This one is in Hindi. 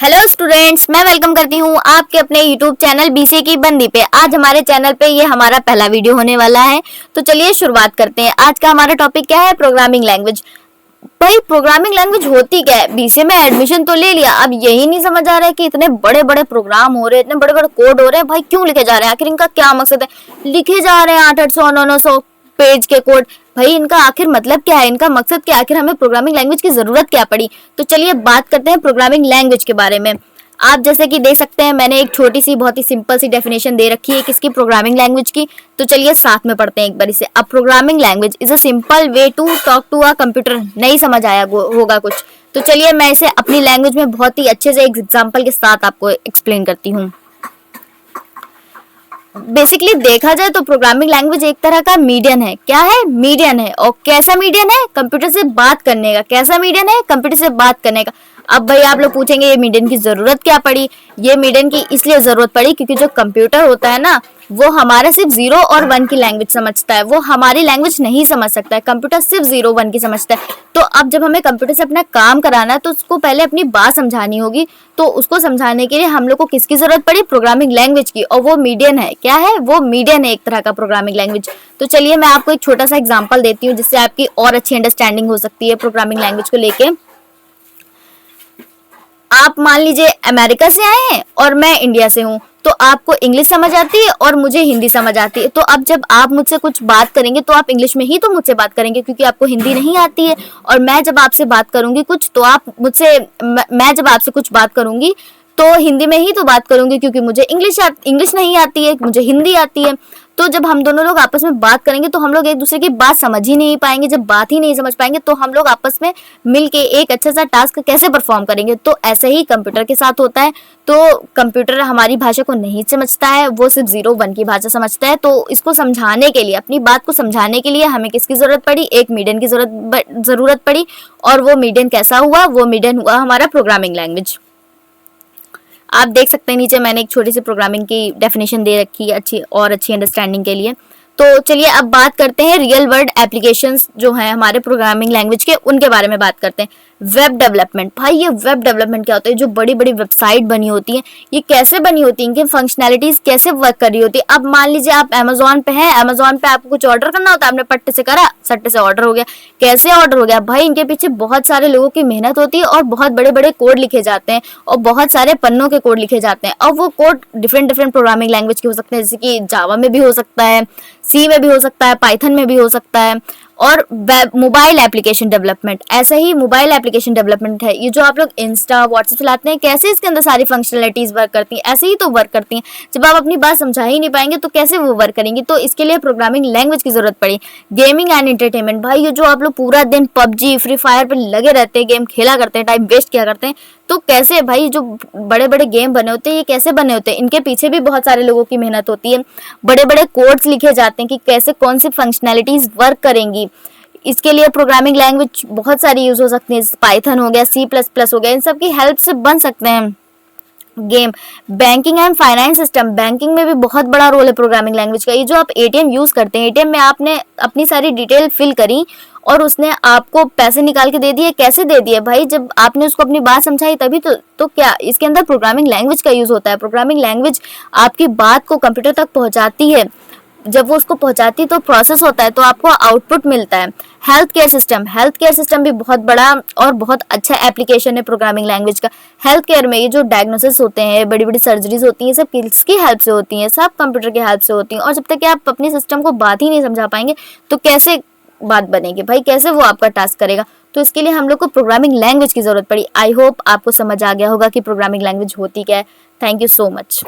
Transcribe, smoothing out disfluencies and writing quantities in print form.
हेलो स्टूडेंट्स, मैं वेलकम करती हूँ आपके अपने यूट्यूब चैनल बीसीए की बंदी पे। आज हमारे चैनल पे ये हमारा पहला वीडियो होने वाला है, तो चलिए शुरुआत करते हैं। आज का हमारा टॉपिक क्या है? Programming language. भाई प्रोग्रामिंग लैंग्वेज होती क्या है? बीसीए में एडमिशन तो ले लिया, अब यही नहीं समझ आ रहा है कि इतने बड़े बड़े प्रोग्राम हो रहे हैं, इतने बड़े बड़े कोड हो रहे हैं, भाई क्यों लिखे जा रहे हैं? आखिर इनका क्या मकसद है? लिखे जा रहे हैं 800 900 पेज के कोड। भाई इनका आखिर मतलब क्या है? इनका मकसद क्या है? आखिर हमें प्रोग्रामिंग लैंग्वेज की जरूरत क्या पड़ी? तो चलिए बात करते हैं प्रोग्रामिंग लैंग्वेज के बारे में। आप जैसे कि देख सकते हैं, मैंने एक छोटी सी बहुत ही सिंपल सी डेफिनेशन दे रखी है किसकी? प्रोग्रामिंग लैंग्वेज की। तो चलिए साथ में पढ़ते हैं एक बार इसे। अब programming language is a simple way to talk to a computer. नहीं समझ आया होगा कुछ, तो चलिए मैं इसे अपनी लैंग्वेज में बहुत ही अच्छे से एक एग्जाम्पल के साथ आपको एक्सप्लेन करती हूँ। बेसिकली देखा जाए तो प्रोग्रामिंग लैंग्वेज एक तरह का मीडियन है। क्या है? मीडियन है। और कैसा मीडियन है? कंप्यूटर से बात करने का। कैसा मीडियन है? कंप्यूटर से बात करने का। अब भाई आप लोग पूछेंगे ये मीडियन की जरूरत क्या पड़ी? ये मीडियन की इसलिए जरूरत पड़ी क्योंकि जो कंप्यूटर होता है ना, वो हमारा सिर्फ 0 और 1 की लैंग्वेज समझता है, वो हमारी लैंग्वेज नहीं समझ सकता है। कंप्यूटर सिर्फ 0 1 की समझता है। तो अब जब हमें कंप्यूटर से अपना काम कराना है तो उसको पहले अपनी बात समझानी होगी। तो उसको समझाने के लिए हम लोग को किसकी जरूरत पड़ी? प्रोग्रामिंग लैंग्वेज की। और वो मीडियन है। क्या है? वो मीडियन है एक तरह का प्रोग्रामिंग लैंग्वेज। तो चलिए मैं आपको एक छोटा सा एग्जाम्पल देती हूँ जिससे आपकी और अच्छी अंडरस्टैंडिंग हो सकती है प्रोग्रामिंग लैंग्वेज को लेके। आप मान लीजिए अमेरिका से आए हैं और मैं इंडिया से हूँ, तो आपको इंग्लिश समझ आती है और मुझे हिंदी समझ आती है। तो अब जब आप मुझसे कुछ बात करेंगे तो आप इंग्लिश में ही तो मुझसे बात करेंगे क्योंकि आपको हिंदी नहीं आती है। और मैं जब आपसे बात करूंगी कुछ तो आप मुझसे मैं जब आपसे कुछ बात करूंगी तो हिंदी में ही तो बात करूंगी क्योंकि मुझे इंग्लिश नहीं आती है, मुझे हिंदी आती है। तो जब हम दोनों लोग आपस में बात करेंगे तो हम लोग एक दूसरे की बात समझ ही नहीं पाएंगे। जब बात ही नहीं समझ पाएंगे तो हम लोग आपस में मिलके एक अच्छा सा टास्क कैसे परफॉर्म करेंगे? तो ऐसे ही कंप्यूटर के साथ होता है। तो कंप्यूटर हमारी भाषा को नहीं समझता है, वो सिर्फ 0 1 की भाषा समझता है। तो इसको समझाने के लिए, अपनी बात को समझाने के लिए हमें किसकी जरूरत पड़ी? एक मीडियन की जरूरत पड़ी। और वो मीडियन कैसा हुआ? वो मीडियन हुआ हमारा प्रोग्रामिंग लैंग्वेज। आप देख सकते हैं नीचे मैंने एक छोटी सी प्रोग्रामिंग की डेफिनेशन दे रखी है अच्छी अंडरस्टैंडिंग के लिए। तो चलिए अब बात करते हैं रियल वर्ल्ड एप्लीकेशंस जो हैं हमारे प्रोग्रामिंग लैंग्वेज के, उनके बारे में बात करते हैं। Web development. भाई ये वेब डेवलपमेंट क्या होता है? जो बड़ी बड़ी वेबसाइट बनी होती है, ये कैसे बनी होती है? इनकी फंक्शनैलिटीज कैसे वर्क कर रही होती है? अब मान लीजिए आप अमेजोन पे हैं, अमेजोन पे आपको कुछ ऑर्डर करना होता है, आपने पट्टे से करा, सट्टे से ऑर्डर हो गया। कैसे ऑर्डर हो गया? भाई इनके पीछे बहुत सारे लोगों की मेहनत होती है और बहुत बड़े बड़े कोड लिखे जाते हैं और बहुत सारे पन्नों के कोड लिखे जाते हैं। और वो कोड डिफरेंट प्रोग्रामिंग लैंग्वेज के हो सकते हैं, जैसे कि जावा में भी हो सकता है, सी में भी हो सकता है, पाइथन में भी हो सकता है। और मोबाइल एप्लीकेशन डेवलपमेंट, ऐसे ही मोबाइल एप्लीकेशन डेवलपमेंट है। ये जो आप लोग इंस्टा व्हाट्सएप चलाते हैं, कैसे इसके अंदर सारी फंक्शनलिटीज वर्क करती हैं? ऐसे ही तो वर्क करती हैं। जब आप अपनी बात समझा ही नहीं पाएंगे तो कैसे वो वर्क करेंगी? तो इसके लिए प्रोग्रामिंग लैंग्वेज की जरूरत पड़ी। Gaming and entertainment. भाई ये जो आप लोग पूरा दिन पबजी फ्री फायर पर लगे रहते हैं, गेम खेला करते हैं, टाइम वेस्ट किया करते हैं, तो कैसे भाई जो बड़े बड़े गेम बने होते हैं ये कैसे बने होते हैं? इनके पीछे भी बहुत सारे लोगों की मेहनत होती है। बड़े बड़े कोड्स लिखे जाते हैं कि कैसे कौन सी फंक्शनैलिटीज वर्क करेंगी। इसके लिए प्रोग्रामिंग लैंग्वेज बहुत सारी यूज हो सकती है। पाइथन हो गया, C++ हो गया, इन सब की हेल्प से बन सकते हैं game. Banking and finance system. Banking में भी बहुत बड़ा रोल है प्रोग्रामिंग लैंग्वेज का। ये जो आप एटीएम यूज करते हैं, एटीएम में आपने अपनी सारी डिटेल फिल करी और उसने आपको पैसे निकाल के दे दिए। कैसे दे दिए? भाई जब आपने उसको अपनी बात समझाई तभी तो क्या इसके अंदर प्रोग्रामिंग लैंग्वेज का यूज होता है। प्रोग्रामिंग लैंग्वेज आपकी बात को कंप्यूटर तक पहुंचाती है। जब वो उसको पहुंचाती है तो प्रोसेस होता है, तो आपको आउटपुट मिलता है। Health care system. Health care system भी बहुत बड़ा और बहुत अच्छा एप्लीकेशन है प्रोग्रामिंग लैंग्वेज का। हेल्थ केयर में ये जो डायग्नोसिस होते हैं, बड़ी बड़ी सर्जरीज होती हैं, सब किसकी हेल्प से होती हैं? सब कंप्यूटर की हेल्प से होती हैं। और जब तक कि आप अपने सिस्टम को बात ही नहीं समझा पाएंगे तो कैसे बात बनेगी? भाई कैसे वो आपका टास्क करेगा? तो इसके लिए हम लोग को प्रोग्रामिंग लैंग्वेज की जरूरत पड़ी। आई होप आपको समझ आ गया होगा कि प्रोग्रामिंग लैंग्वेज होती क्या है। Thank you so much.